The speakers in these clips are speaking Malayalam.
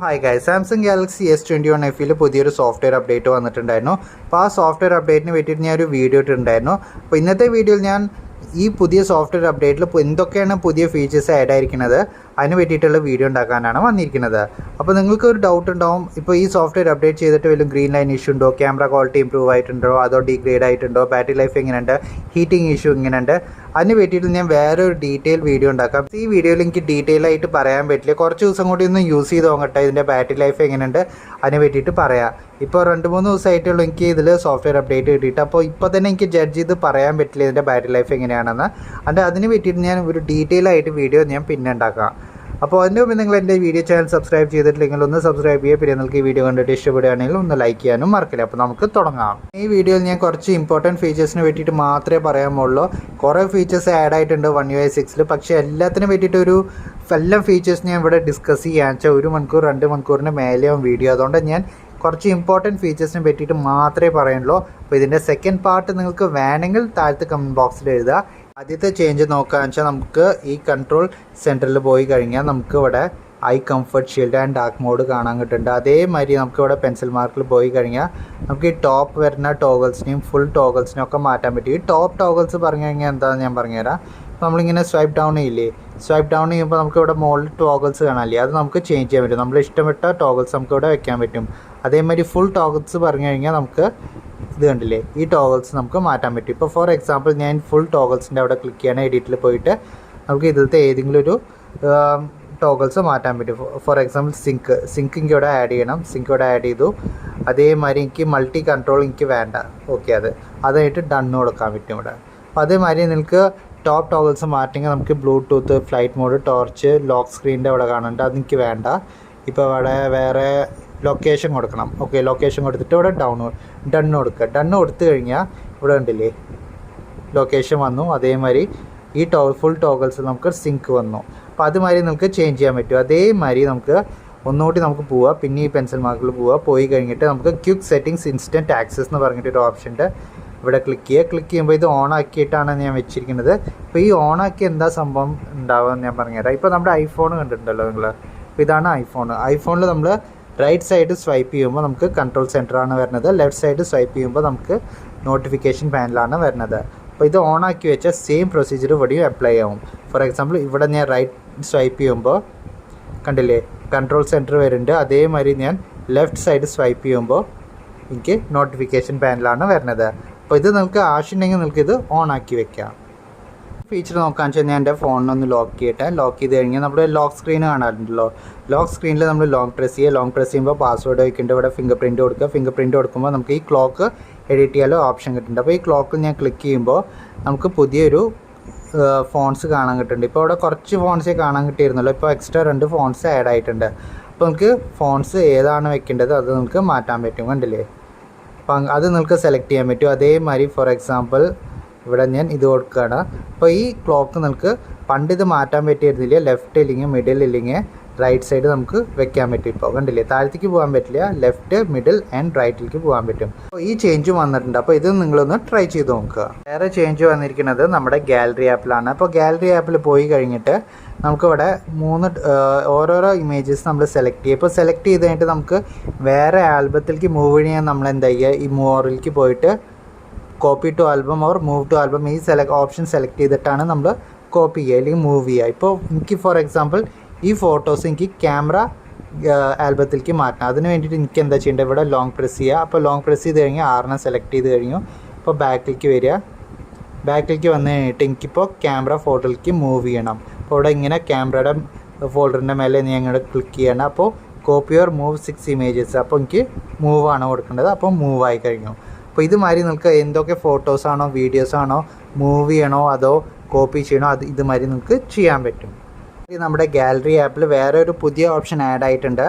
Hi guys, Samsung Galaxy S21 FEയിൽ പുതിയൊരു സോഫ്റ്റ്വെയർ അപ്ഡേറ്റ് വന്നിട്ടുണ്ടായിരുന്നു. അപ്പോൾ ആ സോഫ്റ്റ്വെയർ അപ്ഡേറ്റിന് വേണ്ടിയിട്ട് ഞാൻ ഒരു വീഡിയോ ഇട്ടിട്ടുണ്ടായിരുന്നു. അപ്പോൾ ഇന്നത്തെ വീഡിയോയിൽ ഞാൻ ഈ പുതിയ സോഫ്റ്റ്വെയർ അപ്ഡേറ്റിൽ എന്തൊക്കെയാണ് പുതിയ ഫീച്ചേഴ്സ് ആഡ് ആയിരിക്കുന്നത് അതിന് വേണ്ടിയിട്ടുള്ള വീഡിയോ ഉണ്ടാക്കാനാണ് വന്നിരിക്കുന്നത്. അപ്പോൾ നിങ്ങൾക്ക് ഒരു ഡൗട്ട് ഉണ്ടാവും, ഇപ്പോൾ ഈ സോഫ്റ്റ്വെയർ അപ്ഡേറ്റ് ചെയ്തിട്ട് വല്ല ഗ്രീൻ ലൈൻ ഇഷ്യൂ ഉണ്ടോ, ക്യാമറ ക്വാളിറ്റി ഇമ്പ്രൂവ് ആയിട്ടുണ്ടോ, അതോ ഡിഗ്രേഡ് ആയിട്ടുണ്ടോ, ബാറ്ററി ലൈഫ് എങ്ങനെയുണ്ട്, ഹീറ്റിംഗ് ഇഷ്യൂ എങ്ങനെയുണ്ട്, അതിന് വേണ്ടിയിട്ട് ഞാൻ വേറെ ഒരു ഡീറ്റെയിൽ വീഡിയോ ഉണ്ടാക്കാം. ഈ വീഡിയോയിൽ എനിക്ക് ഡീറ്റെയിൽ ആയിട്ട് പറയാൻ പറ്റില്ല, കുറച്ച് ദിവസം കൂടി ഒന്ന് യൂസ് ചെയ്ത് നോക്കട്ടെ ഇതിൻ്റെ ബാറ്ററി ലൈഫ് എങ്ങനെയുണ്ട് അതിന് വേണ്ടിയിട്ട് പറയാം. ഇപ്പോൾ 2-3 ദിവസമായിട്ടുള്ളൂ എനിക്ക് ഇതിൽ സോഫ്റ്റ്വെയർ അപ്ഡേറ്റ് കിട്ടിയിട്ട്. അപ്പോൾ ഇപ്പോൾ തന്നെ എനിക്ക് ജഡ്ജ് ചെയ്ത് പറയാൻ പറ്റില്ല ഇതിൻ്റെ ബാറ്ററി ലൈഫ് എങ്ങനെയാണെന്ന്. അതിന് വേണ്ടിയിട്ട് ഞാൻ ഒരു ഡീറ്റെയിൽ ആയിട്ട് വീഡിയോ ഞാൻ പിന്നെ ഉണ്ടാക്കാം. അപ്പോൾ അതിൻ്റെ മുമ്പ് നിങ്ങൾ എൻ്റെ വീഡിയോ ചാനൽ സബ്സ്ക്രൈബ് ചെയ്തിട്ടില്ലെങ്കിൽ ഒന്ന് സബ്സ്ക്രൈബ് ചെയ്യുക. പിന്നെ നിങ്ങൾക്ക് ഈ വീഡിയോ കണ്ടിട്ട് ഇഷ്ടപ്പെടുകയാണെങ്കിൽ ഒന്ന് ലൈക്ക് ചെയ്യാനും മറക്കില്ല. അപ്പോൾ നമുക്ക് തുടങ്ങാം. ഈ വീഡിയോയിൽ ഞാൻ കുറച്ച് ഇമ്പോർട്ടൻറ്റ് ഫീച്ചേഴ്സിന് വേണ്ടിയിട്ട് മാത്രമേ പറയാമുള്ളൂ. കുറേ ഫീച്ചേഴ്സ് ആഡ് ആയിട്ടുണ്ട് OneUI 6-ൽ. പക്ഷേ എല്ലാത്തിനും വേണ്ടിയിട്ട് എല്ലാ ഫീച്ചേഴ്സ് ഞാൻ ഇവിടെ ഡിസ്കസ് ചെയ്യാന്ന് വെച്ചാൽ 1 മണിക്കൂർ 2 മണിക്കൂറിന് മേലെയാവും വീഡിയോ. അതുകൊണ്ട് ഞാൻ കുറച്ച് ഇമ്പോർട്ടൻറ്റ് ഫീച്ചേഴ്സിനെ പറ്റിയിട്ട് മാത്രമേ പറയുള്ളൂ. അപ്പോൾ ഇതിൻ്റെ സെക്കൻഡ് പാർട്ട് നിങ്ങൾക്ക് വേണമെങ്കിൽ താഴത്തെ കമൻറ്റ് ബോക്സിൽ എഴുതുക. ആദ്യത്തെ ചേഞ്ച് നോക്കുകയെന്ന് വെച്ചാൽ നമുക്ക് ഈ കൺട്രോൾ സെൻറ്ററിൽ പോയി കഴിഞ്ഞാൽ നമുക്ക് ഇവിടെ eye comfort shield and dark mode കാണാൻ കിട്ടുന്നുണ്ട്. അതേമാതിരി നമുക്ക് ഇവിടെ പെൻസിൽ മാർക്കിൽ പോയി കഴിഞ്ഞാൽ നമുക്ക് ഈ ടോപ്പ് വരുന്ന ടോഗിൾസിനെയും ഫുൾ ടോഗിൾസിനെയും ഒക്കെ മാറ്റാൻ പറ്റും. ഈ ടോപ്പ് ടോഗിൾസ് പറഞ്ഞു കഴിഞ്ഞാൽ എന്താണെന്ന് ഞാൻ പറഞ്ഞുതരാം. അപ്പോൾ നമ്മളിങ്ങനെ സ്വൈപ്പ് ഡൗൺ ചെയ്യില്ലേ, സ്വൈപ്പ് ഡൗൺ ചെയ്യുമ്പോൾ നമുക്ക് ഇവിടെ മുകളിൽ ടോഗിൾസ് കാണാനില്ലേ, അത് നമുക്ക് ചേഞ്ച് ചെയ്യാൻ പറ്റും. നമ്മൾ ഇഷ്ടപ്പെട്ട ടോഗിൾസ് നമുക്ക് ഇവിടെ വെക്കാൻ പറ്റും. അതേമാതിരി ഫുൾ ടോഗിൾസ് പറഞ്ഞു കഴിഞ്ഞാൽ നമുക്ക് ഇത് കണ്ടില്ലേ, ഈ ടോഗിൾസ് നമുക്ക് മാറ്റാൻ പറ്റും. ഇപ്പോൾ ഫോർ എക്സാമ്പിൾ ഞാൻ ഫുൾ ടോഗിൾസിൻ്റെ അവിടെ ക്ലിക്ക് ചെയ്യണം. എഡിറ്റിൽ പോയിട്ട് നമുക്ക് ഇതിലത്തെ ഏതെങ്കിലും ഒരു ടോഗിൾസ് മാറ്റാൻ പറ്റും. ഫോർ എക്സാമ്പിൾ സിങ്ക് എനിക്ക് ഇവിടെ ആഡ് ചെയ്യണം. സിങ്ക് ഇവിടെ ആഡ് ചെയ്തു. അതേമാതിരി എനിക്ക് മൾട്ടി കൺട്രോൾ എനിക്ക് വേണ്ട, ഓക്കെ, അതായിട്ട് ഡണ്ണ് കൊടുക്കാൻ പറ്റും ഇവിടെ. അപ്പോൾ അതേമാതിരി നിങ്ങൾക്ക് ടോപ്പ് ടോഗിൾസ് മാറ്റിയെങ്കിൽ നമുക്ക് Bluetooth, flight mode, torch, lock സ്ക്രീനിൻ്റെ അവിടെ കാണുന്നുണ്ട്, അതെനിക്ക് വേണ്ട. ഇപ്പോൾ ഇവിടെ വേറെ ലൊക്കേഷൻ കൊടുക്കണം. ഓക്കെ, ലൊക്കേഷൻ കൊടുത്തിട്ട് ഇവിടെ ഡണ്ണ് കൊടുക്കുക. ഡണ്ണ് കൊടുത്തു കഴിഞ്ഞാൽ ഇവിടെ ഉണ്ടല്ലേ ലൊക്കേഷൻ വന്നു. അതേമാതിരി ഈ ഫുൾ ടോഗിൾസ് നമുക്ക് സിങ്ക് വന്നു. അപ്പോൾ അതുമാതിരി നമുക്ക് ചേഞ്ച് ചെയ്യാൻ പറ്റും. അതേമാതിരി നമുക്ക് ഒന്നുകൂടി നമുക്ക് പോവാം. പിന്നെ ഈ പെൻസിൽ മാർക്കിൽ പോയി കഴിഞ്ഞിട്ട് നമുക്ക് ക്വിക്ക് സെറ്റിങ്സ് ഇൻസ്റ്റൻറ്റ് ആക്സസ് എന്ന് പറഞ്ഞിട്ടൊരു ഓപ്ഷൻ ഉണ്ട്. ഇവിടെ ക്ലിക്ക് ചെയ്യുമ്പോൾ ഇത് ഓൺ ആക്കിയിട്ടാണ് ഞാൻ വെച്ചിരിക്കുന്നത്. അപ്പോൾ ഈ ഓൺ ആക്കി എന്താ സംഭവം ഉണ്ടാവുക ഞാൻ പറഞ്ഞുതരാം. ഇപ്പോൾ നമ്മുടെ ഐഫോൺ കണ്ടിട്ടുണ്ടല്ലോ നിങ്ങൾ, അപ്പോൾ ഇതാണ് ഐഫോണിൽ നമ്മൾ റൈറ്റ് സൈഡ് സ്വൈപ്പ് ചെയ്യുമ്പോൾ നമുക്ക് കൺട്രോൾ സെൻറ്ററാണ് വരുന്നത്. ലെഫ്റ്റ് സൈഡ് സ്വൈപ്പ് ചെയ്യുമ്പോൾ നമുക്ക് നോട്ടിഫിക്കേഷൻ പാനലാണ് വരുന്നത്. അപ്പോൾ ഇത് ഓൺ ആക്കി വെച്ചാൽ സെയിം പ്രൊസീജിയർ ഇവിടെയും അപ്ലൈ ആവും. ഫോർ എക്സാമ്പിൾ ഇവിടെ ഞാൻ റൈറ്റ് സ്വൈപ്പ് ചെയ്യുമ്പോൾ കണ്ടില്ലേ കൺട്രോൾ സെൻറ്റർ വരുന്നുണ്ട്. അതേമാതിരി ഞാൻ ലെഫ്റ്റ് സൈഡ് സ്വൈപ്പ് ചെയ്യുമ്പോൾ എനിക്ക് നോട്ടിഫിക്കേഷൻ പാനലാണ് വരുന്നത്. അപ്പോൾ ഇത് നിങ്ങൾക്ക് ആവശ്യമുണ്ടെങ്കിൽ നിങ്ങൾക്കിത് ഓൺ ആക്കി വെക്കാം. ഫീച്ചർ നോക്കാന്ന് വെച്ചാൽ ഞാൻ എൻ്റെ ഫോണിനൊന്ന് ലോക്ക് ചെയ്ത് കഴിഞ്ഞാൽ നമ്മുടെ ലോക്ക് സ്ക്രീൻ കാണാറുണ്ടല്ലോ. ലോക്ക് സ്ക്രീനിൽ നമ്മൾ ലോങ് പ്രസ് ചെയ്യുമ്പോൾ പാസ്വേഡ് വയ്ക്കേണ്ട ഇവിടെ ഫിംഗർ പ്രിൻറ്റ് കൊടുക്കുമ്പോൾ നമുക്ക് ഈ ക്ലോക്ക് എഡിറ്റ് ചെയ്യാലോ ഓപ്ഷൻ കിട്ടുന്നുണ്ട്. അപ്പോൾ ഈ ക്ലോക്കിൽ ഞാൻ ക്ലിക്ക് ചെയ്യുമ്പോൾ നമുക്ക് പുതിയൊരു ഫോൺസ് കാണാൻ കിട്ടുന്നുണ്ട്. ഇപ്പോൾ ഇവിടെ കുറച്ച് ഫോൺസേ കാണാൻ കിട്ടിയിരുന്നല്ലോ, ഇപ്പോൾ എക്സ്ട്രാ 2 ഫോൺസ് ആഡ് ആയിട്ടുണ്ട്. അപ്പോൾ നമുക്ക് ഫോൺസ് ഏതാണ് വെക്കേണ്ടത് അത് നമുക്ക് മാറ്റാൻ പറ്റും, കണ്ടില്ലേ. അപ്പം അത് നിങ്ങൾക്ക് സെലക്ട് ചെയ്യാൻ പറ്റും. അതേമാതിരി ഫോർ എക്സാമ്പിൾ ഇവിടെ ഞാൻ ഇത് കൊടുക്കുകയാണ്. അപ്പോൾ ഈ ക്ലോക്ക് നിങ്ങൾക്ക് പണ്ട് ഇത് മാറ്റാൻ പറ്റിയിരുന്നില്ല, ലെഫ്റ്റ് ഇല്ലെങ്കിൽ മിഡിൽ ഇല്ലെങ്കിൽ റൈറ്റ് സൈഡ് നമുക്ക് വെക്കാൻ പറ്റും. ഇപ്പോൾ കണ്ടില്ലേ, താഴത്തേക്ക് പോകാൻ പറ്റില്ല, ലെഫ്റ്റ്, മിഡിൽ ആൻഡ് റൈറ്റിലേക്ക് പോകാൻ പറ്റും. അപ്പോൾ ഈ ചേഞ്ച് വന്നിട്ടുണ്ട്. അപ്പോൾ ഇത് നിങ്ങളൊന്ന് ട്രൈ ചെയ്ത് നോക്കുക. വേറെ ചേഞ്ച് വന്നിരിക്കുന്നത് നമ്മുടെ ഗാലറി ആപ്പിലാണ്. അപ്പോൾ ഗാലറി ആപ്പിൽ പോയി കഴിഞ്ഞിട്ട് നമുക്കിവിടെ 3 ഓരോരോ ഇമേജസ് നമ്മൾ സെലക്ട് ചെയ്യും. ഇപ്പോൾ സെലക്ട് ചെയ്ത് കഴിഞ്ഞിട്ട് നമുക്ക് വേറെ ആൽബത്തിലേക്ക് മൂവ് ചെയ്യാൻ നമ്മൾ എന്താ ചെയ്യുക, ഈ മോറിലേക്ക് പോയിട്ട് copy to album or move to album ഈ ഓപ്ഷൻ സെലക്ട് ചെയ്തിട്ടാണ് നമ്മൾ കോപ്പി ചെയ്യുക അല്ലെങ്കിൽ മൂവ് ചെയ്യുക. ഇപ്പോൾ എനിക്ക് ഫോർ എക്സാമ്പിൾ ഈ ഫോട്ടോസ് എനിക്ക് ക്യാമറ ആൽബത്തിലേക്ക് മാറ്റണം. അതിന് വേണ്ടിയിട്ട് എനിക്ക് എന്താ ചെയ്യേണ്ടത്, ഇവിടെ ലോങ് പ്രസ് ചെയ്യുക. അപ്പോൾ ലോങ് പ്രസ് ചെയ്ത് കഴിഞ്ഞാൽ 6 സെലക്ട് ചെയ്ത് കഴിഞ്ഞു. അപ്പോൾ ബാക്കിലേക്ക് വന്നു കഴിഞ്ഞിട്ട് എനിക്കിപ്പോൾ ക്യാമറ ഫോട്ടോയിലേക്ക് മൂവ് ചെയ്യണം. അപ്പോൾ ഇവിടെ ഇങ്ങനെ ക്യാമറയുടെ ഫോൾഡറിൻ്റെ മേലെ ഞാൻ ഇങ്ങോട്ട് ക്ലിക്ക് ചെയ്യണം. അപ്പോൾ കോപ്പി ഓർ മൂവ് 6 ഇമേജസ്, അപ്പോൾ എനിക്ക് മൂവാണ് കൊടുക്കേണ്ടത്. അപ്പോൾ മൂവ് ആയി കഴിഞ്ഞു. അപ്പോൾ ഇതുമാതിരി നിങ്ങൾക്ക് എന്തൊക്കെ ഫോട്ടോസാണോ വീഡിയോസാണോ മൂവ് ചെയ്യണോ അതോ കോപ്പി ചെയ്യണോ ഇതുമാതിരി നിങ്ങൾക്ക് ചെയ്യാൻ പറ്റും. നമ്മുടെ ഗാലറി ആപ്പിൽ വേറെ ഒരു പുതിയ ഓപ്ഷൻ ആഡ് ആയിട്ടുണ്ട്.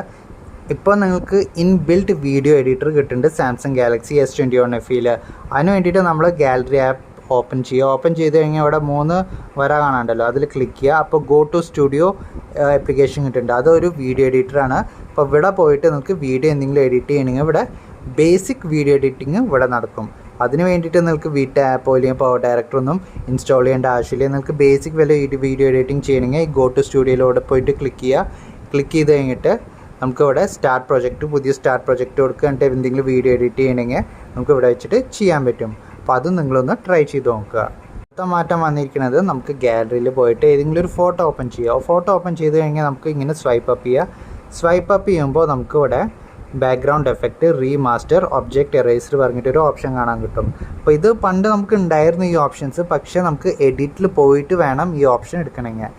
ഇപ്പോൾ നിങ്ങൾക്ക് ഇൻബിൽറ്റ് വീഡിയോ എഡിറ്റർ കിട്ടുന്നുണ്ട് സാംസങ് ഗാലക്സി S21 FEയിൽ. അതിന് വേണ്ടിയിട്ട് നമ്മൾ ഗാലറി ആപ്പ് ഓപ്പൺ ചെയ്ത് കഴിഞ്ഞാൽ ഇവിടെ 3 വര കാണാണ്ടല്ലോ, അതിൽ ക്ലിക്ക് ചെയ്യുക. അപ്പോൾ ഗോ ടു സ്റ്റുഡിയോ ആപ്ലിക്കേഷൻ കിട്ടുന്നുണ്ട്, അതൊരു വീഡിയോ എഡിറ്ററാണ്. അപ്പോൾ ഇവിടെ പോയിട്ട് നിങ്ങൾക്ക് വീഡിയോ എന്തെങ്കിലും എഡിറ്റ് ചെയ്യണമെങ്കിൽ ഇവിടെ ബേസിക് വീഡിയോ എഡിറ്റിംഗ് ഇവിടെ നടക്കും. അതിന് വേണ്ടിയിട്ട് നിങ്ങൾക്ക് വീട്ട് ആപ്പോ അല്ലെങ്കിൽ പവർ ഡയറക്ടറൊന്നും ഇൻസ്റ്റാൾ ചെയ്യേണ്ട ആവശ്യമില്ല. നിങ്ങൾക്ക് ബേസിക് വല്ല വീഡിയോ എഡിറ്റിംഗ് ചെയ്യണമെങ്കിൽ ഗോ ടു സ്റ്റുഡിയോയിലൂടെ പോയിട്ട് ക്ലിക്ക് ചെയ്ത് കഴിഞ്ഞിട്ട് നമുക്കിവിടെ സ്റ്റാർട്ട് പ്രൊജക്റ്റ്, പുതിയ സ്റ്റാർട്ട് പ്രൊജക്റ്റ് കൊടുക്കുക. എന്നിട്ട് എന്തെങ്കിലും വീഡിയോ എഡിറ്റ് ചെയ്യണമെങ്കിൽ നമുക്ക് ഇവിടെ വെച്ചിട്ട് ചെയ്യാൻ പറ്റും. അപ്പോൾ അതും നിങ്ങളൊന്ന് ട്രൈ ചെയ്ത് നോക്കുക. അടുത്ത മാറ്റം വന്നിരിക്കുന്നത് നമുക്ക് ഗാലറിയിൽ പോയിട്ട് ഏതെങ്കിലും ഒരു ഫോട്ടോ ഓപ്പൺ ചെയ്യുക. ഫോട്ടോ ഓപ്പൺ ചെയ്ത് കഴിഞ്ഞാൽ നമുക്ക് ഇങ്ങനെ സ്വൈപ്പ് അപ്പ് ചെയ്യുക. സ്വൈപ്പ് അപ്പ് ചെയ്യുമ്പോൾ നമുക്കിവിടെ background effect, remaster, object eraser പറഞ്ഞിട്ടൊരു ഓപ്ഷൻ കാണാൻ കിട്ടും. അപ്പോൾ ഇത് പണ്ട് നമുക്ക് ഉണ്ടായിരുന്നു ഈ ഓപ്ഷൻസ്. പക്ഷേ നമുക്ക് എഡിറ്റിൽ പോയിട്ട് വേണം ഈ ഓപ്ഷൻ എടുക്കണമെങ്കിൽ.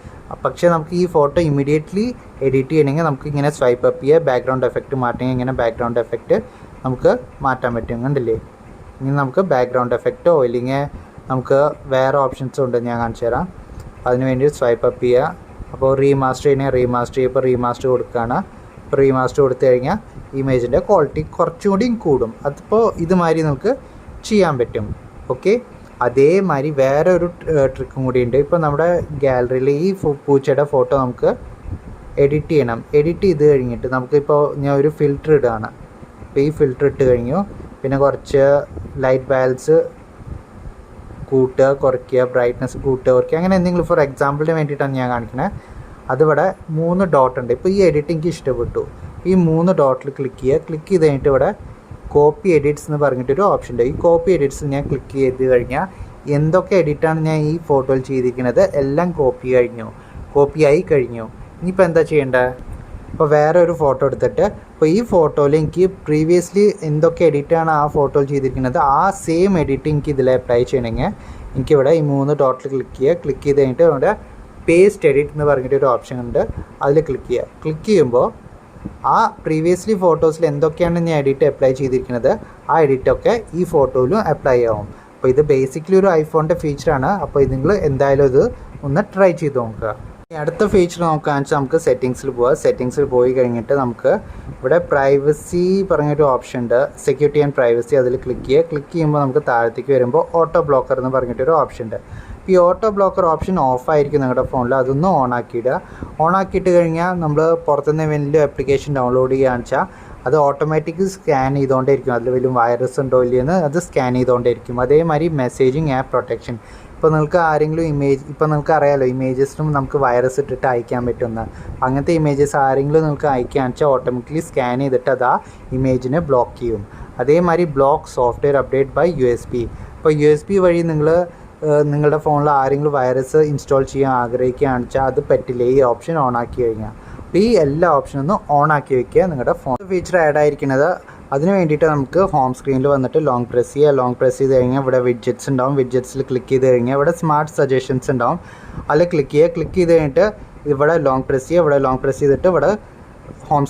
പക്ഷേ നമുക്ക് ഈ ഫോട്ടോ ഇമ്മീഡിയറ്റ്ലി എഡിറ്റ് ചെയ്യണമെങ്കിൽ നമുക്ക് ഇങ്ങനെ സ്വൈപ്പ് അപ്പ് ചെയ്യുക, ബാക്ക്ഗ്രൗണ്ട് എഫക്റ്റ് മാറ്റണമെങ്കിൽ ഇങ്ങനെ ബാക്ക്ഗ്രൗണ്ട് എഫക്റ്റ് നമുക്ക് മാറ്റാൻ പറ്റും. കണ്ടില്ലേ? ഇനി നമുക്ക് ബാക്ക്ഗ്രൗണ്ട് എഫക്റ്റോ ഇല്ലെങ്കിൽ നമുക്ക് വേറെ ഓപ്ഷൻസും ഉണ്ട്, ഞാൻ കാണിച്ചു തരാം. അതിന് വേണ്ടി സ്വൈപ്പ് അപ്പ് ചെയ്യുക. അപ്പോൾ റീമാസ്റ്റർ ചെയ്യണമെങ്കിൽ റീമാസ്റ്റർ ചെയ്യുമ്പോൾ റീമാസ്റ്റർ കൊടുക്കുകയാണ്. റീമാസ്റ്റർ കൊടുത്തു കഴിഞ്ഞാൽ ഇമേജിൻ്റെ ക്വാളിറ്റി കുറച്ചും കൂടി കൂടും. അതിപ്പോൾ ഇതുമാതിരി നമുക്ക് ചെയ്യാൻ പറ്റും. ഓക്കെ, അതേമാതിരി വേറെ ഒരു ട്രിക്കും കൂടി ഉണ്ട്. ഇപ്പോൾ നമ്മുടെ ഗാലറിയിൽ ഈ പൂച്ചയുടെ ഫോട്ടോ നമുക്ക് എഡിറ്റ് ചെയ്യണം. എഡിറ്റ് ചെയ്ത് കഴിഞ്ഞിട്ട് നമുക്കിപ്പോൾ ഞാൻ ഒരു ഫിൽറ്റർ ഇടുകയാണ്. അപ്പോൾ ഈ ഫിൽറ്റർ ഇട്ട് കഴിഞ്ഞു. പിന്നെ കുറച്ച് ലൈറ്റ് ബാലൻസ് കൂട്ടുക, കുറയ്ക്കുക, ബ്രൈറ്റ്നസ് കൂട്ടുക, കുറയ്ക്കുക, അങ്ങനെ എന്തെങ്കിലും ഫോർ എക്സാമ്പിളിന് വേണ്ടിയിട്ടാണ് ഞാൻ കാണിക്കുന്നത്. അതിവിടെ 3 ഡോട്ട് ഉണ്ട്. ഇപ്പോൾ ഈ എഡിറ്റ് എനിക്ക് ഇഷ്ടപ്പെട്ടു. ഈ 3 ഡോട്ടിൽ ക്ലിക്ക് ചെയ്യുക. ക്ലിക്ക് ചെയ്ത് കഴിഞ്ഞിട്ട് ഇവിടെ കോപ്പി എഡിറ്റ്സ് എന്ന് പറഞ്ഞിട്ടൊരു ഓപ്ഷൻ ഉണ്ട്. ഈ കോപ്പി എഡിറ്റ്സ് ഞാൻ ക്ലിക്ക് ചെയ്ത് കഴിഞ്ഞാൽ എന്തൊക്കെ എഡിറ്റാണ് ഞാൻ ഈ ഫോട്ടോയിൽ ചെയ്തിരിക്കുന്നത് എല്ലാം കോപ്പി ആയി കഴിഞ്ഞു. ഇനിയിപ്പോൾ എന്താ ചെയ്യേണ്ടത്? ഇപ്പോൾ വേറെ ഒരു ഫോട്ടോ എടുത്തിട്ട് ഇപ്പോൾ ഈ ഫോട്ടോയിൽ എനിക്ക് പ്രീവിയസ്ലി എന്തൊക്കെ എഡിറ്റാണ് ആ ഫോട്ടോയിൽ ചെയ്തിരിക്കുന്നത് ആ സെയിം എഡിറ്റ് എനിക്ക് ഇതിൽ അപ്ലൈ ചെയ്യണമെങ്കിൽ എനിക്കിവിടെ ഈ 3 ഡോട്ടിൽ ക്ലിക്ക് ചെയ്യുക. ക്ലിക്ക് ചെയ്ത് കഴിഞ്ഞിട്ട് ഇവിടെ പേസ്റ്റ് എഡിറ്റ് എന്ന് പറഞ്ഞിട്ടൊരു ഓപ്ഷൻ ഉണ്ട്. അതിൽ ക്ലിക്ക് ചെയ്യുക. ക്ലിക്ക് ചെയ്യുമ്പോൾ ആ പ്രീവിയസ്ലി ഫോട്ടോസിൽ എന്തൊക്കെയാണ് ഞാൻ എഡിറ്റ് അപ്ലൈ ചെയ്തിരിക്കുന്നത് ആ എഡിറ്റൊക്കെ ഈ ഫോട്ടോയിലും അപ്ലൈ ആവും. അപ്പോൾ ഇത് ബേസിക്കലി ഒരു ഐഫോണിൻ്റെ ഫീച്ചറാണ്. അപ്പോൾ ഇത് നിങ്ങൾ എന്തായാലും ഇത് ഒന്ന് ട്രൈ ചെയ്ത് നോക്കുക. അടുത്ത ഫീച്ചർ നോക്കുകയാണെന്ന് വെച്ചാൽ നമുക്ക് സെറ്റിങ്സിൽ പോവുക. സെറ്റിങ്സിൽ പോയി കഴിഞ്ഞിട്ട് നമുക്ക് ഇവിടെ പ്രൈവസി പറഞ്ഞൊരു ഓപ്ഷൻ ഉണ്ട്, സെക്യൂരിറ്റി ആൻഡ് പ്രൈവസി. അതിൽ ക്ലിക്ക് ചെയ്യുക. ക്ലിക്ക് ചെയ്യുമ്പോൾ നമുക്ക് താഴത്തേക്ക് വരുമ്പോൾ ഓട്ടോ ബ്ലോക്കർ എന്ന് പറഞ്ഞിട്ടൊരു ഓപ്ഷൻ ഉണ്ട്. ഈ ഓട്ടോ ബ്ലോക്കർ ഓപ്ഷൻ ഓഫായിരിക്കും നിങ്ങളുടെ ഫോണിൽ. അതൊന്ന് ഓണാക്കിയിടുക. ഓണാക്കിയിട്ട് കഴിഞ്ഞാൽ നമ്മൾ പുറത്തുനിന്ന് വലിയ ആപ്ലിക്കേഷൻ ഡൗൺലോഡ് ചെയ്യുകയാണെന്ന് വെച്ചാൽ അത് ഓട്ടോമാറ്റിക് സ്കാൻ ചെയ്തുകൊണ്ടേയിരിക്കും. അതിൽ വലിയ വൈറസ് ഉണ്ടോ ഇല്ലയെന്ന് അത് സ്കാൻ ചെയ്തുകൊണ്ടേയിരിക്കും. അതേമാതിരി മെസ്സേജിങ് ആപ്പ് പ്രൊട്ടക്ഷൻ. ഇപ്പോൾ നിങ്ങൾക്ക് ആരെങ്കിലും ഇപ്പോൾ നിങ്ങൾക്ക് അറിയാമല്ലോ ഇമേജസിനും നമുക്ക് വൈറസ് ഇട്ടിട്ട് അയക്കാൻ പറ്റുന്ന അങ്ങനത്തെ ഇമേജസ് ആരെങ്കിലും നിങ്ങൾക്ക് അയക്കുകയാണെന്ന് വെച്ചാൽ ഓട്ടോമാറ്റിക്കലി സ്കാൻ ചെയ്തിട്ട് അത് ആ ഇമേജിനെ ബ്ലോക്ക് ചെയ്യും. അതേമാതിരി block software update by USB. ഇപ്പോൾ USB വഴി നിങ്ങളുടെ ഫോണിൽ ആരെങ്കിലും വൈറസ് ഇൻസ്റ്റാൾ ചെയ്യാൻ ആഗ്രഹിക്കുകയാണെന്ന് വെച്ചാൽ അത് പറ്റില്ല ഈ ഓപ്ഷൻ ഓണാക്കി കഴിഞ്ഞാൽ. അപ്പോൾ ഈ എല്ലാ ഓപ്ഷനും ഒന്ന് ഓണാക്കി വയ്ക്കുക. നിങ്ങളുടെ ഫോൺ ഫീച്ചർ ആഡ് ആയിരിക്കുന്നത് അതിന് വേണ്ടിയിട്ട് നമുക്ക് ഹോം സ്ക്രീനിൽ വന്നിട്ട് ലോങ് പ്രസ് ചെയ്യുക. ലോങ് പ്രസ് ചെയ്ത് കഴിഞ്ഞാൽ ഇവിടെ വിഡ്ജറ്റ്സ് ഉണ്ടാവും. വിഡ്ജറ്റ്സിൽ ക്ലിക്ക് ചെയ്ത് കഴിഞ്ഞാൽ ഇവിടെ സ്മാർട്ട് സജഷൻസ് ഉണ്ടാവും. അതിൽ ക്ലിക്ക് ചെയ്യുക. ക്ലിക്ക് ചെയ്ത് കഴിഞ്ഞിട്ട് ഇവിടെ ലോങ് പ്രസ് ചെയ്യുക. ഇവിടെ ലോങ് പ്രസ് ചെയ്തിട്ട് ഇവിടെ ഹോം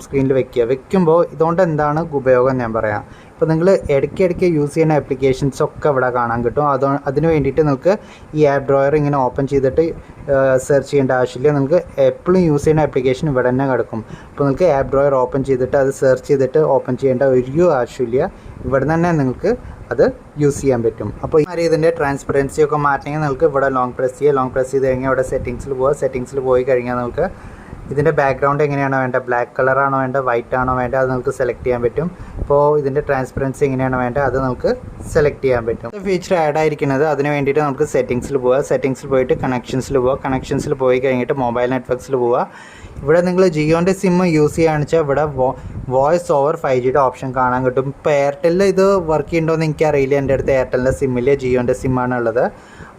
സ്ക്രീനിൽ വെക്കുമ്പോൾ ഇതുകൊണ്ട് എന്താണ് ഉപയോഗം ഞാൻ പറയാം. ഇപ്പോൾ നിങ്ങൾ ഇടയ്ക്കിടയ്ക്ക് യൂസ് ചെയ്യുന്ന ആപ്ലിക്കേഷൻസ് ഒക്കെ ഇവിടെ കാണാൻ കിട്ടും. അതിന് വേണ്ടിയിട്ട് നിങ്ങൾക്ക് ഈ ആപ്പ് ഡ്രോയർ ഇങ്ങനെ ഓപ്പൺ ചെയ്തിട്ട് സെർച്ച് ചെയ്യേണ്ട ആവശ്യമില്ല. നിങ്ങൾക്ക് എപ്പോഴും യൂസ് ചെയ്യുന്ന ആപ്ലിക്കേഷൻ ഇവിടെ തന്നെ കിടക്കും. അപ്പോൾ നിങ്ങൾക്ക് ആപ്പ് ഡ്രോയർ ഓപ്പൺ ചെയ്തിട്ട് അത് സെർച്ച് ചെയ്തിട്ട് ഓപ്പൺ ചെയ്യേണ്ട ഒരു ആവശ്യമില്ല. ഇവിടെ തന്നെ നിങ്ങൾക്ക് അത് യൂസ് ചെയ്യാൻ പറ്റും. അപ്പോൾ ഇതിൻ്റെ ട്രാൻസ്പെറൻസി ഒക്കെ മാറ്റണമെങ്കിൽ നിങ്ങൾക്ക് ഇവിടെ ലോങ് പ്രസ് ചെയ്യുക. ലോങ് പ്രസ് ചെയ്ത് കഴിഞ്ഞാൽ ഇവിടെ സെറ്റിങ്സിൽ പോവുക. സെറ്റിങ്സിൽ പോയി കഴിഞ്ഞാൽ നിങ്ങൾക്ക് ഇതിൻ്റെ ബാക്ക്ഗ്രൗണ്ട് എങ്ങനെയാണോ വേണ്ടത്, ബ്ലാക്ക് കളറാണോ വേണ്ടത്, വൈറ്റ് ആണോ വേണ്ടത്, അത് നമുക്ക് സെലക്ട് ചെയ്യാൻ പറ്റും. ഇപ്പോൾ ഇതിൻ്റെ ട്രാൻസ്പെറൻസി എങ്ങനെയാണ് വേണ്ടത് അത് നമുക്ക് സെലക്ട് ചെയ്യാൻ പറ്റും. ഫീച്ചർ ആഡ് ആയിരിക്കുന്നത് അതിന് വേണ്ടിയിട്ട് നമുക്ക് സെറ്റിങ്സിൽ പോവുക. സെറ്റിങ്സിൽ പോയിട്ട് കണക്ഷൻസിൽ പോവുക. കണക്ഷൻസിൽ പോയി കഴിഞ്ഞിട്ട് മൊബൈൽ നെറ്റ്വർക്ക്സിൽ പോവുക. ഇവിടെ നിങ്ങൾ ജിയോൻ്റെ സിം യൂസ് ചെയ്യുകയാണെന്ന് വെച്ചാൽ ഇവിടെ വോയിസ് ഓവർ 5Gയുടെ ഓപ്ഷൻ കാണാൻ കിട്ടും. ഇപ്പോൾ എയർടെല്ലിൽ ഇത് വർക്ക് ചെയ്യുന്നുണ്ടോ എന്ന് എനിക്കറിയില്ല. എൻ്റെ അടുത്ത് എയർടെല്ലിൻ്റെ സിമ്മിൽ ജിയോൻ്റെ സിമ്മാണ് ഉള്ളത്.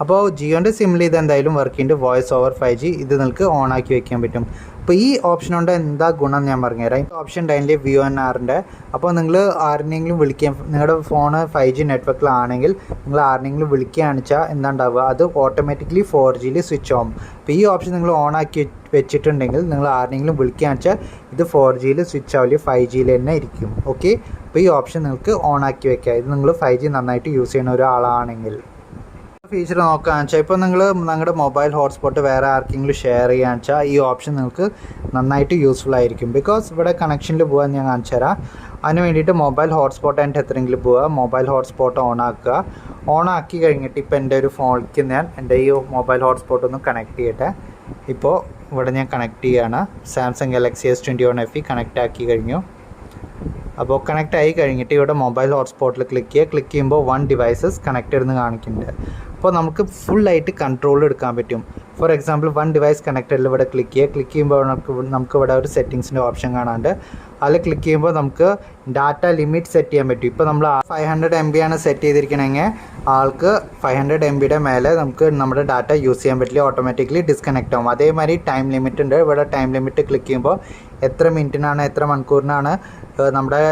അപ്പോൾ ജിയോൻ്റെ സിമ്മിൽ ഇത് എന്തായാലും വർക്ക് ചെയ്യുന്നുണ്ട്. വോയിസ് ഓവർ 5G ഇത് നിങ്ങൾക്ക് ഓണാക്കി വയ്ക്കാൻ പറ്റും. അപ്പോൾ ഈ ഓപ്ഷൻ കൊണ്ട് എന്താ ഗുണം ഞാൻ പറഞ്ഞുതരാം. ഈ ഓപ്ഷൻ ഉണ്ടായില്ലേ VONRൻ്റെ. അപ്പോൾ നിങ്ങൾ ആരെങ്കിലും വിളിക്കാൻ, നിങ്ങളുടെ ഫോണ് 5G നെറ്റ്വർക്കിലാണെങ്കിൽ നിങ്ങൾ ആരെങ്കിലും വിളിക്കുകയാണെന്ന് വെച്ചാൽ എന്താ ഉണ്ടാവുക, അത് ഓട്ടോമാറ്റിക്കലി 4Gയിൽ സ്വിച്ച് ആവും. അപ്പോൾ ഈ ഓപ്ഷൻ നിങ്ങൾ ഓണാക്കി വെച്ചിട്ടുണ്ടെങ്കിൽ നിങ്ങൾ ആരെങ്കിലും വിളിക്കുകയാണെന്ന് വെച്ചാൽ ഇത് 4Gയിൽ സ്വിച്ച് ആവില്ല, 5Gയിൽ തന്നെ ഇരിക്കും. ഓക്കെ, അപ്പോൾ ഈ ഓപ്ഷൻ നിങ്ങൾക്ക് ഓണാക്കി വെക്കാം. ഇത് നിങ്ങൾ 5G നന്നായിട്ട് യൂസ് ചെയ്യുന്ന ഒരാളാണെങ്കിൽ. ഫീച്ചർ നോക്കുകയാണെന്ന് വെച്ചാൽ ഇപ്പോൾ നിങ്ങൾ നിങ്ങളുടെ മൊബൈൽ ഹോട്ട്സ്പോട്ട് വേറെ ആർക്കെങ്കിലും ഷെയർ ചെയ്യുകയാണെന്ന് വെച്ചാൽ ഈ ഓപ്ഷൻ നിങ്ങൾക്ക് നന്നായിട്ട് യൂസ്ഫുൾ ആയിരിക്കും. ബിക്കോസ് ഇവിടെ കണക്ഷനിൽ പോകാൻ ഞാൻ കാണിച്ചു തരാം. അതിന് വേണ്ടിയിട്ട് മൊബൈൽ ഹോട്ട്സ്പോട്ട് ആയിട്ട് എത്രയെങ്കിലും പോവുക. മൊബൈൽ ഹോട്ട്സ്പോട്ട് ഓണാക്കുക. ഓണാക്കി കഴിഞ്ഞിട്ട് ഇപ്പോൾ എൻ്റെ ഒരു ഫോണിലേക്ക് ഞാൻ എൻ്റെ ഈ മൊബൈൽ ഹോട്ട്സ്പോട്ട് ഒന്ന് കണക്ട് ചെയ്യട്ടെ. ഇപ്പോൾ ഇവിടെ ഞാൻ കണക്ട് ചെയ്യുകയാണ്. Samsung Galaxy S21 FE connect ആക്കി കഴിഞ്ഞു. അപ്പോൾ കണക്റ്റ് ആയി കഴിഞ്ഞിട്ട് ഇവിടെ മൊബൈൽ ഹോട്ട്സ്പോട്ടിൽ ക്ലിക്ക് ചെയ്യുക. ക്ലിക്ക് ചെയ്യുമ്പോൾ 1 ഡിവൈസസ് കണക്റ്റഡ് എന്ന് കാണിക്കുന്നുണ്ട്. അപ്പോൾ നമുക്ക് ഫുള്ളായിട്ട് കൺട്രോൾ എടുക്കാൻ പറ്റും. ഫോർ എക്സാമ്പിൾ വൺ ഡിവൈസ് കണക്റ്റഡിൽ ഇവിടെ ക്ലിക്ക് ചെയ്യുമ്പോൾ നമുക്ക് ഇവിടെ ഒരു സെറ്റിങ്സിൻ്റെ ഓപ്ഷൻ കാണാണ്ട് അതിൽ ക്ലിക്ക് ചെയ്യുമ്പോൾ നമുക്ക് ഡാറ്റ ലിമിറ്റ് സെറ്റ് ചെയ്യാൻ പറ്റും. ഇപ്പോൾ നമ്മൾ 500 MB ആണ് സെറ്റ് ചെയ്തിരിക്കണമെങ്കിൽ ആൾക്ക് 500 MBയുടെ മേലെ നമുക്ക് നമ്മുടെ ഡാറ്റ യൂസ് ചെയ്യാൻ പറ്റില്ല, ഓട്ടോമാറ്റിക്കലി ഡിസ്കണക്റ്റ് ആവും. അതേമാതിരി ടൈം ലിമിറ്റ് ഉണ്ട്. ഇവിടെ ടൈം ലിമിറ്റ് ക്ലിക്ക് ചെയ്യുമ്പോൾ എത്ര മിനിറ്റിനാണ് എത്ര മണിക്കൂറിനാണ് നമ്മുടെ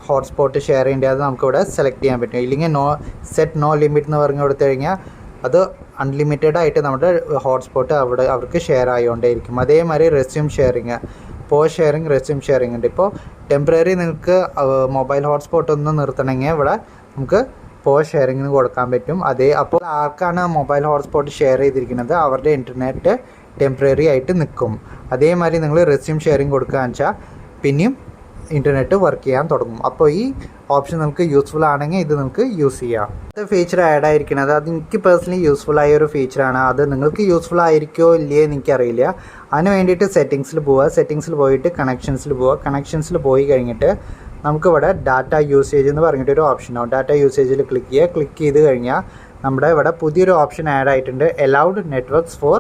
ഹോട്ട്സ്പോട്ട് ഷെയർ ചെയ്യേണ്ടത് അത് നമുക്കിവിടെ സെലക്ട് ചെയ്യാൻ പറ്റും. ഇല്ലെങ്കിൽ നോ ലിമിറ്റ് എന്ന് പറഞ്ഞു കൊടുത്തു കഴിഞ്ഞാൽ അത് അൺലിമിറ്റഡ് ആയിട്ട് നമ്മുടെ ഹോട്ട്സ്പോട്ട് അവർക്ക് ഷെയർ ആയിക്കൊണ്ടേയിരിക്കും. അതേമാതിരി റെസ്യൂം ഷെയറിങ്, റെസ്യൂം ഷെയറിങ് ഉണ്ട്. ഇപ്പോൾ ടെമ്പററി നിങ്ങൾക്ക് മൊബൈൽ ഹോട്ട്സ്പോട്ട് ഒന്ന് നിർത്തണമെങ്കിൽ ഇവിടെ നമുക്ക് ഷെയറിങ്ങിന് കൊടുക്കാൻ പറ്റും. അപ്പോൾ ആർക്കാണ് മൊബൈൽ ഹോട്ട്സ്പോട്ട് ഷെയർ ചെയ്തിരിക്കുന്നത് അവരുടെ ഇൻ്റർനെറ്റ് ടെമ്പററി ആയിട്ട് നിൽക്കും. അതേമാതിരി നിങ്ങൾ റെസ്യൂം ഷെയറിങ് കൊടുക്കുകയെന്ന് വെച്ചാൽ പിന്നെയും ഇൻ്റർനെറ്റ് വർക്ക് ചെയ്യാൻ തുടങ്ങും. അപ്പോൾ ഈ ഓപ്ഷൻ നിങ്ങൾക്ക് യൂസ്ഫുൾ ആണെങ്കിൽ ഇത് നിങ്ങൾക്ക് യൂസ് ചെയ്യാം. അടുത്ത ഫീച്ചർ ആഡ് ആയിരിക്കുന്നത് അത് എനിക്ക് പേഴ്സണലി യൂസ്ഫുൾ ആയ ഒരു ഫീച്ചറാണ്. അത് നിങ്ങൾക്ക് യൂസ്ഫുൾ ആയിരിക്കുമോ ഇല്ലയോ എനിക്കറിയില്ല. അതിന് വേണ്ടിയിട്ട് സെറ്റിങ്സിൽ പോയിട്ട് കണക്ഷൻസിൽ പോയി കഴിഞ്ഞിട്ട് നമുക്കിവിടെ ഡാറ്റ യൂസേജ് എന്ന് പറഞ്ഞിട്ടൊരു ഓപ്ഷനാവും. ഡാറ്റ യൂസേജിൽ ക്ലിക്ക് ചെയ്ത് കഴിഞ്ഞാൽ നമ്മുടെ ഇവിടെ പുതിയൊരു ഓപ്ഷൻ ആഡ് ആയിട്ടുണ്ട്, അലൗഡ് നെറ്റ്വർക്ക്സ് ഫോർ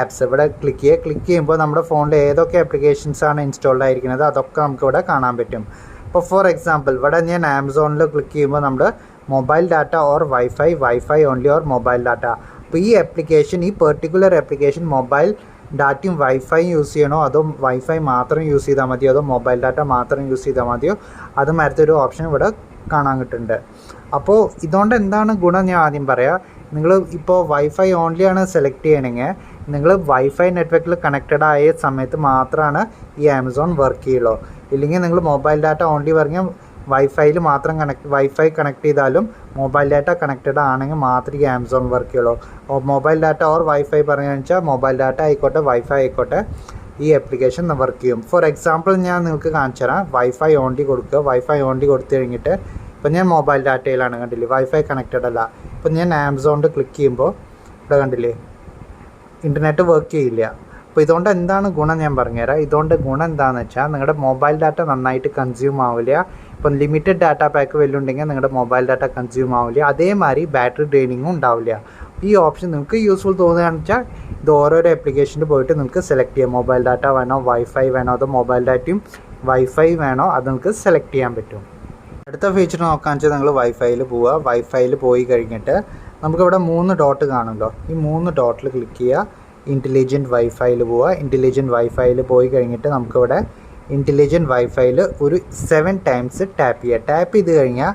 ആപ്സ്. ഇവിടെ ക്ലിക്ക് ചെയ്യുമ്പോൾ നമ്മുടെ ഫോണിൽ ഏതൊക്കെ ആപ്ലിക്കേഷൻസാണ് ഇൻസ്റ്റാൾഡ് ആയിരിക്കുന്നത് അതൊക്കെ നമുക്കിവിടെ കാണാൻ പറ്റും. ഇപ്പോൾ ഫോർ എക്സാമ്പിൾ ഇവിടെ ഞാൻ ആമസോണിൽ ക്ലിക്ക് ചെയ്യുമ്പോൾ നമ്മുടെ mobile data or wifi only or mobile data. അപ്പോൾ ഈ പെർട്ടിക്കുലർ ആപ്ലിക്കേഷൻ മൊബൈൽ ഡാറ്റയും വൈഫൈ യൂസ് ചെയ്യണോ അതോ വൈഫൈ മാത്രം യൂസ് ചെയ്താൽ മതിയോ അതോ മൊബൈൽ ഡാറ്റ മാത്രം യൂസ് ചെയ്താൽ മതിയോ അത് മരത്തൊരു ഓപ്ഷൻ ഇവിടെ കാണാൻ കിട്ടുന്നുണ്ട്. അപ്പോൾ ഇതുകൊണ്ട് എന്താണ് ഗുണം ഞാൻ ആദ്യം പറയാം. നിങ്ങൾ ഇപ്പോൾ വൈഫൈ ഓൺലിയാണ് സെലക്ട് ചെയ്യണമെങ്കിൽ നിങ്ങൾ വൈഫൈ നെറ്റ്വർക്കിൽ കണക്റ്റഡ് ആയ സമയത്ത് മാത്രമാണ് ഈ ആമസോൺ വർക്ക് ചെയ്യുള്ളൂ. ഇല്ലെങ്കിൽ നിങ്ങൾ മൊബൈൽ ഡാറ്റ ഓൺലി പറഞ്ഞാൽ വൈഫൈയിൽ മാത്രം വൈഫൈ കണക്ട് ചെയ്താലും മൊബൈൽ ഡാറ്റ കണക്റ്റഡ് ആണെങ്കിൽ മാത്രമേ ഈ ആമസോൺ വർക്ക് ചെയ്യുള്ളൂ. മൊബൈൽ ഡാറ്റ ഓർ വൈഫൈ പറയുകയെന്ന് വെച്ചാൽ മൊബൈൽ ഡാറ്റ ആയിക്കോട്ടെ വൈഫൈ ആയിക്കോട്ടെ ഈ ആപ്ലിക്കേഷൻ വർക്ക് ചെയ്യും. ഫോർ എക്സാമ്പിൾ ഞാൻ നിങ്ങൾക്ക് കാണിച്ചു തരാം. വൈഫൈ ഓൺലി കൊടുക്കുക. വൈഫൈ ഓൺലി കൊടുത്തു കഴിഞ്ഞിട്ട് ഇപ്പം ഞാൻ മൊബൈൽ ഡാറ്റയിലാണ്, കണ്ടില്ലേ, വൈഫൈ കണക്റ്റഡ് അല്ല. ഇപ്പം ഞാൻ ആമസോണിൽ ക്ലിക്ക് ചെയ്യുമ്പോൾ ഇവിടെ കണ്ടില്ലേ ഇൻ്റർനെറ്റ് വർക്ക് ചെയ്യില്ല. അപ്പോൾ ഇതുകൊണ്ട് എന്താണ് ഗുണം ഞാൻ പറഞ്ഞുതരാം. ഇതുകൊണ്ട് ഗുണം എന്താണെന്ന് വെച്ചാൽ നിങ്ങളുടെ മൊബൈൽ ഡാറ്റ നന്നായിട്ട് കൺസ്യൂം ആവില്ല. ഇപ്പം ലിമിറ്റഡ് ഡാറ്റ പാക്ക് വല്ലതുണ്ടെങ്കിൽ നിങ്ങളുടെ മൊബൈൽ ഡാറ്റ കൺസ്യൂം ആവില്ല. അതേമാതിരി ബാറ്ററി ഡ്രെയിനിങ്ങും ഉണ്ടാവില്ല. ഈ ഓപ്ഷൻ നിങ്ങൾക്ക് യൂസ്ഫുൾ തോന്നുകയാണെന്ന് വെച്ചാൽ ഇത് ഓരോരോ ആപ്ലിക്കേഷനിൽ പോയിട്ട് നിങ്ങൾക്ക് സെലക്ട് ചെയ്യാം. മൊബൈൽ ഡാറ്റ വേണോ വൈഫൈ വേണോ അതോ മൊബൈൽ ഡാറ്റയും വൈഫൈ വേണോ അത് നിങ്ങൾക്ക് സെലക്ട് ചെയ്യാൻ പറ്റും. അടുത്ത ഫീച്ചർ നോക്കാന്ന് വെച്ചാൽ നിങ്ങൾ വൈഫൈയിൽ പോവുക. വൈഫൈയിൽ പോയി കഴിഞ്ഞിട്ട് നമുക്കിവിടെ 3 ഡോട്ട് കാണുമല്ലോ. ഈ 3 ഡോട്ടിൽ ക്ലിക്ക് ചെയ്യുക. ഇൻ്റലിജൻറ്റ് വൈഫൈയിൽ പോവുക. ഇൻ്റലിജൻറ്റ് വൈഫൈയിൽ പോയി കഴിഞ്ഞിട്ട് നമുക്കിവിടെ ഇൻ്റലിജൻറ്റ് വൈഫൈയിൽ ഒരു 7 ടൈംസ് ടാപ്പ് ചെയ്യുക. ടാപ്പ് ചെയ്ത് കഴിഞ്ഞാൽ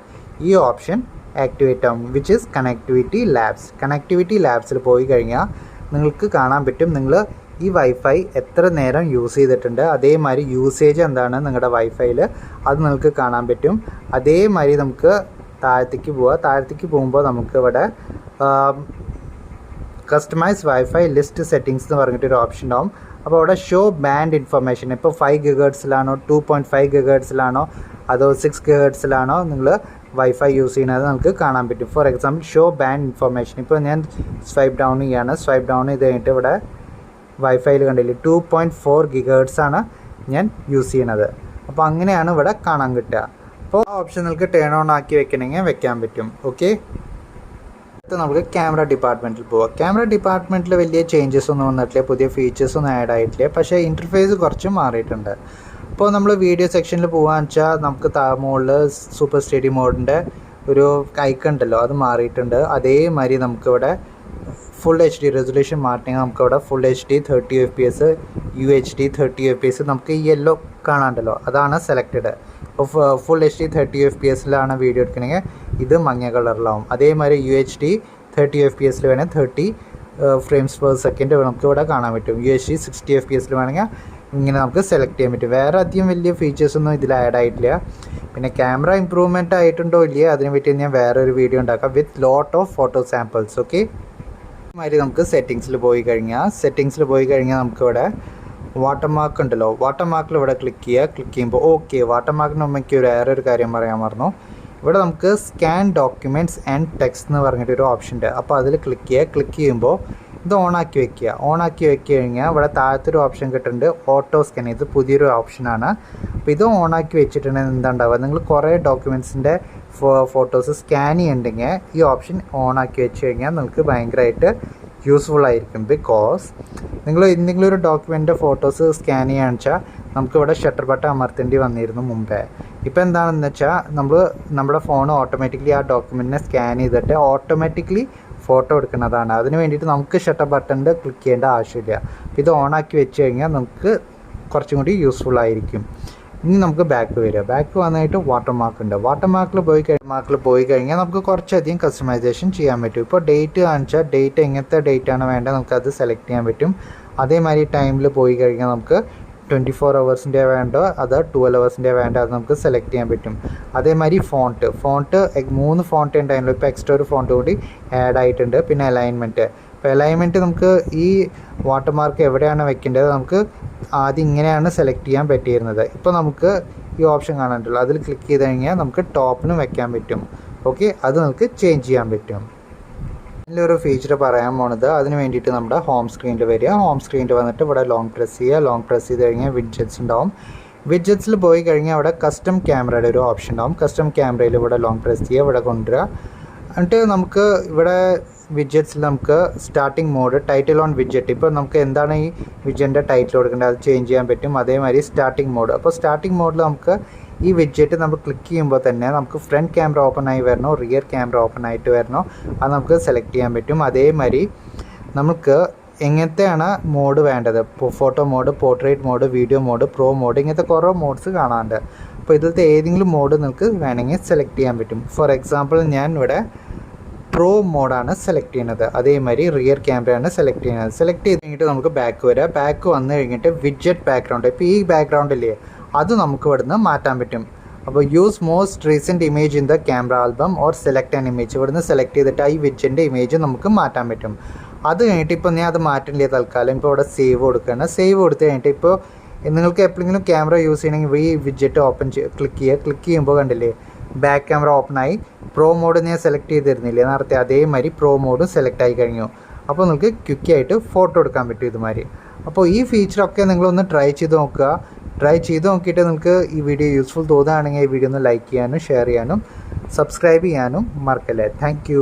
ഈ ഓപ്ഷൻ ആക്ടിവേറ്റ് ആവും, വിച്ച് ഈസ് കണക്ടിവിറ്റി ലാബ്സ്. കണക്ടിവിറ്റി ലാബ്സിൽ പോയി കഴിഞ്ഞാൽ നിങ്ങൾക്ക് കാണാൻ പറ്റും നിങ്ങൾ ഈ വൈഫൈ എത്ര നേരം യൂസ് ചെയ്തിട്ടുണ്ട്, അതേമാതിരി യൂസേജ് എന്താണ് നിങ്ങളുടെ വൈഫൈയിൽ അത് നിങ്ങൾക്ക് കാണാൻ പറ്റും. അതേമാതിരി നമുക്ക് താഴത്തേക്ക് പോവുക. താഴത്തേക്ക് പോകുമ്പോൾ നമുക്കിവിടെ കസ്റ്റമൈസ് വൈഫൈ ലിസ്റ്റ് സെറ്റിങ്സ് എന്ന് പറഞ്ഞിട്ടൊരു ഓപ്ഷൻ ഉണ്ടാവും. അപ്പോൾ അവിടെ ഷോ ബാൻഡ് ഇൻഫർമേഷൻ, ഇപ്പോൾ 5 GHz 2.5 GHz അതോ 6 GHz നിങ്ങൾ വൈഫൈ യൂസ് ചെയ്യുന്നത് നമുക്ക് കാണാൻ പറ്റും. For example show band information. ഇപ്പോൾ ഞാൻ സ്വൈപ്പ് ഡൗൺ ചെയ്യാണ്. സ്വൈപ്പ് ഡൗൺ ചെയ്ത് കഴിഞ്ഞിട്ട് ഇവിടെ വൈഫൈയിൽ കണ്ടില്ലേ 2.4 GHz ഞാൻ യൂസ് ചെയ്യണത്. അപ്പോൾ അങ്ങനെയാണ് ഇവിടെ കാണാൻ കിട്ടുക. അപ്പോൾ ആ ഓപ്ഷൻ നിങ്ങൾക്ക് ടേൺ ഓൺ ആക്കി വെക്കണമെങ്കിൽ വെക്കാൻ പറ്റും. ഓക്കെ, അടുത്ത് നമുക്ക് ക്യാമറ ഡിപ്പാർട്ട്മെൻറ്റിൽ പോവാം. ക്യാമറ ഡിപ്പാർട്ട്മെൻറ്റിൽ വലിയ ചേഞ്ചസ് ഒന്നും വന്നിട്ടില്ല, പുതിയ ഫീച്ചേഴ്സ് ഒന്നും ആഡ് ആയിട്ടില്ല. പക്ഷേ ഇൻ്റർഫേസ് കുറച്ച് മാറിയിട്ടുണ്ട്. ഇപ്പോൾ നമ്മൾ വീഡിയോ സെക്ഷനിൽ പോകുകയെന്ന് വെച്ചാൽ നമുക്ക് മുകളിൽ സൂപ്പർ സ്റ്റഡി മോഡിൻ്റെ ഒരു ഐക്കൺ ഉണ്ടല്ലോ, അത് മാറിയിട്ടുണ്ട്. അതേമാതിരി നമുക്കിവിടെ ഫുൾ HD റെസൊല്യൂഷൻ മാറ്റണമെങ്കിൽ നമുക്കിവിടെ full HD 30 FPS UHD 30 FPS നമുക്ക് ഈ യെല്ലോ കാണാണ്ടല്ലോ, അതാണ് സെലക്റ്റഡ്. ഇപ്പോൾ ഫുൾ HD 30 FPS വീഡിയോ എടുക്കണമെങ്കിൽ ഇത് മഞ്ഞ കളറിലാവും. അതേമാതിരി UHD 30 FPS വേണമെങ്കിൽ 30 ഫ്രെയിംസ് പെർ സെക്കൻഡ് നമുക്കിവിടെ കാണാൻ പറ്റും. UHD 60 FPS വേണമെങ്കിൽ ഇങ്ങനെ നമുക്ക് സെലക്ട് ചെയ്യാൻ പറ്റും. വേറെ അധികം വലിയ ഫീച്ചേഴ്സൊന്നും ഇതിൽ ആഡ് ആയിട്ടില്ല. പിന്നെ ക്യാമറ ഇമ്പ്രൂവ്മെൻറ്റ് ആയിട്ടുണ്ടോ ഇല്ലയോ അതിനെ പറ്റി ഞാൻ വേറെ ഒരു വീഡിയോ ഉണ്ടാക്കാം with lot of photo samples. Okay, അതുമാതിരി നമുക്ക് സെറ്റിങ്സിൽ പോയി കഴിഞ്ഞാൽ നമുക്കിവിടെ വാട്ടർമാർക്ക് ഉണ്ടല്ലോ, വാട്ടർമാർക്കിൽ ഇവിടെ ക്ലിക്ക് ചെയ്യുമ്പോൾ ഓക്കെ. വാട്ടർമാർക്കിന് മുമ്പ് വേറെ ഒരു കാര്യം പറയാൻ മറന്നു. ഇവിടെ നമുക്ക് സ്കാൻ ഡോക്യുമെൻറ്റ്സ് ആൻഡ് ടെക്സ്റ്റ് എന്ന് പറഞ്ഞിട്ടൊരു ഓപ്ഷൻ ഉണ്ട്. അപ്പോൾ അതിൽ ക്ലിക്ക് ചെയ്യുമ്പോൾ ഇത് ഓണാക്കി വെക്കുക. ഓണാക്കി വെച്ച് കഴിഞ്ഞാൽ ഇവിടെ താഴത്തൊരു ഓപ്ഷൻ കിട്ടുന്നുണ്ട് ഓട്ടോ സ്കാൻ. ഇത് പുതിയൊരു ഓപ്ഷനാണ്. അപ്പോൾ ഇത് ഓണാക്കി വെച്ചിട്ടുണ്ടെങ്കിൽ എന്താ ഉണ്ടാവുക, നിങ്ങൾ കുറേ ഡോക്യുമെൻറ്റ്സിൻ്റെ ഫോട്ടോസ് സ്കാൻ ചെയ്യുന്നുണ്ടെങ്കിൽ ഈ ഓപ്ഷൻ ഓണാക്കി വെച്ച് കഴിഞ്ഞാൽ നിങ്ങൾക്ക് ഭയങ്കരമായിട്ട് യൂസ്ഫുൾ ആയിരിക്കും. ബിക്കോസ് നിങ്ങൾ എന്തെങ്കിലും ഒരു ഡോക്യുമെൻ്റ് ഫോട്ടോസ് സ്കാൻ ചെയ്യുകയാണെന്ന് വെച്ചാൽ നമുക്കിവിടെ ഷട്ടർ ബട്ടൺ അമർത്തേണ്ടി വന്നിരുന്നു മുമ്പേ. ഇപ്പോൾ എന്താണെന്ന് വെച്ചാൽ നമ്മുടെ ഫോൺ ഓട്ടോമാറ്റിക്കലി ആ ഡോക്യുമെൻറ്റിനെ സ്കാൻ ചെയ്തിട്ട് ഓട്ടോമാറ്റിക്കലി ഫോട്ടോ എടുക്കുന്നതാണ്. അതിന് വേണ്ടിയിട്ട് നമുക്ക് ഷട്ടർ ബട്ടണിൽ ക്ലിക്ക് ചെയ്യേണ്ട ആവശ്യമില്ല. അപ്പോൾ ഇത് ഓണാക്കി വെച്ച് കഴിഞ്ഞാൽ നമുക്ക് കുറച്ചും കൂടി യൂസ്ഫുൾ ആയിരിക്കും. ഇനി നമുക്ക് ബാക്ക് വരിക. ബാക്ക് വന്നിട്ട് വാട്ടർമാർക്ക് ഉണ്ട്. വാട്ടർമാർക്കിൽ പോയി കഴിഞ്ഞാൽ നമുക്ക് കുറച്ചധികം കസ്റ്റമൈസേഷൻ ചെയ്യാൻ പറ്റും. ഇപ്പോൾ ഡേറ്റ് കാണിച്ചാൽ ഡേറ്റ് എങ്ങനത്തെ ഡേറ്റ് ആണ് വേണ്ടത് നമുക്കത് സെലക്ട് ചെയ്യാൻ പറ്റും. അതേമാതിരി ടൈമിൽ പോയി കഴിഞ്ഞാൽ നമുക്ക് 24 hours വേണ്ടോ അതോ 12 hours വേണ്ടോ അത് നമുക്ക് സെലക്ട് ചെയ്യാൻ പറ്റും. അതേമാതിരി ഫോണ്ട് 3 ഫോണ്ട് ഉണ്ടായിരുന്നു. ഇപ്പോൾ എക്സ്ട്രാ ഒരു ഫോണ്ട് കൂടി ആഡ് ആയിട്ടുണ്ട്. പിന്നെ അലൈൻമെൻറ്റ്. ഇപ്പോൾ അലൈൻമെൻറ്റ് നമുക്ക് ഈ വാട്ടർമാർക്ക് എവിടെയാണ് വെക്കേണ്ടത് നമുക്ക് ആദ്യം ഇങ്ങനെയാണ് സെലക്ട് ചെയ്യാൻ പറ്റിയിരുന്നത്. ഇപ്പോൾ നമുക്ക് ഈ ഓപ്ഷൻ കാണാനുണ്ടല്ലോ, അതിൽ ക്ലിക്ക് ചെയ്ത് കഴിഞ്ഞാൽ നമുക്ക് ടോപ്പിനും വെക്കാൻ പറ്റും. ഓക്കെ, അത് നമുക്ക് ചേഞ്ച് ചെയ്യാൻ പറ്റും. ഇതിലൊരു ഫീച്ചർ പറയാൻ പോണത്, അതിന് വേണ്ടിയിട്ട് നമ്മുടെ ഹോം സ്ക്രീനിൽ വരിക. ഹോം സ്ക്രീനിൽ വന്നിട്ട് ഇവിടെ ലോങ് പ്രസ് ചെയ്യുക. ലോങ് പ്രസ് ചെയ്ത് കഴിഞ്ഞാൽ വിഡ്ജറ്റ്സ് ഉണ്ടാവും. വിഡ്ജറ്റ്സിൽ പോയി കഴിഞ്ഞാൽ അവിടെ കസ്റ്റം ക്യാമറയുടെ ഒരു ഓപ്ഷൻ ഉണ്ടാവും. കസ്റ്റം ക്യാമറയിൽ ഇവിടെ ലോങ് പ്രസ് ചെയ്യുക, ഇവിടെ കൊണ്ടുവരിക. എന്നിട്ട് നമുക്ക് ഇവിടെ വിഡ്ജറ്റ്സിൽ നമുക്ക് starting mode, title on widget. ഇപ്പോൾ നമുക്ക് എന്താണ് ഈ വിഡ്ജറ്റിൻ്റെ ടൈറ്റിൽ കൊടുക്കേണ്ടത് അത് ചേഞ്ച് ചെയ്യാൻ പറ്റും. അതേമാതിരി സ്റ്റാർട്ടിംഗ് മോഡ്. അപ്പോൾ സ്റ്റാർട്ടിംഗ് മോഡിൽ നമുക്ക് ഈ വിഡ്ജറ്റ് നമ്മൾ ക്ലിക്ക് ചെയ്യുമ്പോൾ തന്നെ നമുക്ക് ഫ്രണ്ട് ക്യാമറ ഓപ്പൺ ആയി വരണോ റിയർ ക്യാമറ ഓപ്പൺ ആയിട്ട് വരണോ അത് നമുക്ക് സെലക്ട് ചെയ്യാൻ പറ്റും. അതേമാതിരി നമുക്ക് എങ്ങനത്തെയാണ് മോഡ് വേണ്ടത്, photo mode, portrait mode, video mode, pro mode, ഇങ്ങനത്തെ കുറേ മോഡ്സ് കാണാനുണ്ട്. അപ്പോൾ ഇതിലത്തെ ഏതെങ്കിലും മോഡ് നിങ്ങൾക്ക് വേണമെങ്കിൽ സെലക്ട് ചെയ്യാൻ പറ്റും. ഫോർ എക്സാമ്പിൾ ഞാൻ ഇവിടെ പ്രോ മോഡാണ് സെലക്ട് ചെയ്യുന്നത്. അതേമാതിരി റിയർ ക്യാമറയാണ് സെലക്ട് ചെയ്യുന്നത്. സെലക്ട് ചെയ്ത് കഴിഞ്ഞിട്ട് നമുക്ക് ബാക്ക് വരാം. ബാക്ക് വന്നു കഴിഞ്ഞിട്ട് വിഡ്ജറ്റ് ബാക്ക്ഗ്രൗണ്ട്, ഇപ്പോൾ ഈ ബാക്ക്ഗ്രൗണ്ട് ഇല്ലേ അത് നമുക്ക് ഇവിടുന്ന് മാറ്റാൻ പറ്റും. അപ്പോൾ use most recent image in the camera album or select an image, ഇവിടുന്ന് സെലക്ട് ചെയ്തിട്ട് ഈ വിഡ്ജറ്റിൻ്റെ ഇമേജ് നമുക്ക് മാറ്റാൻ പറ്റും. അത് കഴിഞ്ഞിട്ട് ഇപ്പോൾ ഞാൻ അത് മാറ്റുന്നില്ല തൽക്കാലം. ഇപ്പോൾ ഇവിടെ സേവ് കൊടുക്കുകയാണ്. സേവ് കൊടുത്ത് കഴിഞ്ഞിട്ട് ഇപ്പോൾ നിങ്ങൾക്ക് എപ്പോഴെങ്കിലും ക്യാമറ യൂസ് ചെയ്യണമെങ്കിൽ ഈ വിഡ്ജറ്റ് ഓപ്പൺ ക്ലിക്ക് ചെയ്യുമ്പോൾ കണ്ടില്ലേ ബാക്ക് ക്യാമറ ഓപ്പണായി. പ്രോ മോഡ് ഞാൻ സെലക്ട് ചെയ്തിരുന്നില്ലേ നേരത്തെ, അതേമാതിരി പ്രോ മോഡും സെലക്ട് ആയി കഴിഞ്ഞു. അപ്പോൾ നിങ്ങൾക്ക് ക്വിക്കായിട്ട് ഫോട്ടോ എടുക്കാൻ പറ്റും ഇതുമാതിരി. അപ്പോൾ ഈ ഫീച്ചറൊക്കെ നിങ്ങളൊന്ന് ട്രൈ ചെയ്ത് നോക്കുക. ട്രൈ ചെയ്ത് നോക്കിയിട്ട് നിങ്ങൾക്ക് ഈ വീഡിയോ യൂസ്ഫുൾ തോന്നുകയാണെങ്കിൽ ഈ വീഡിയോ ഒന്ന് ലൈക്ക് ചെയ്യാനും ഷെയർ ചെയ്യാനും സബ്സ്ക്രൈബ് ചെയ്യാനും മറക്കല്ലേ. താങ്ക്